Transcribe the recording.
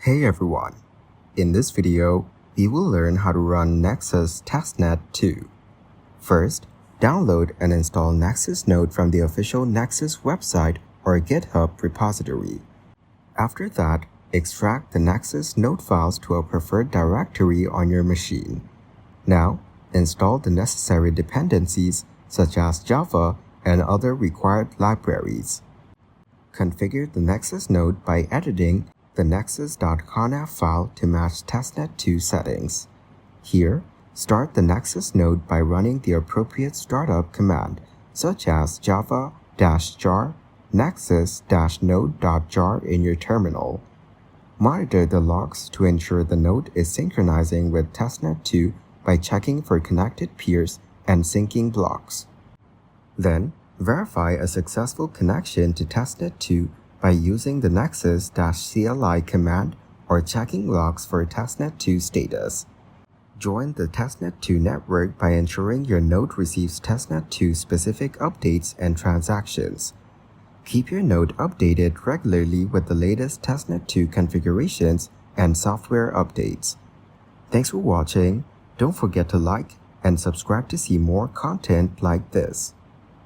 Hey everyone! In this video, we will learn how to run Nexus Testnet 2. First, download and install Nexus Node from the official Nexus website or GitHub repository. After that, extract the Nexus Node files to a preferred directory on your machine. Now, install the necessary dependencies such as Java and other required libraries. Configure the Nexus node by editing the nexus.conf file to match testnet 2 settings. Here, start the Nexus node by running the appropriate startup command, such as java-jar nexus-node.jar in your terminal. Monitor the logs to ensure the node is synchronizing with testnet 2 by checking for connected peers and syncing blocks. Then, verify a successful connection to testnet 2 by using the nexus-cli command or checking logs for testnet 2 status. Join the testnet 2 network by ensuring your node receives testnet 2 specific updates and transactions. Keep your node updated regularly with the latest testnet 2 configurations and software updates. Thanks for watching. Don't forget to like and subscribe to see more content like this.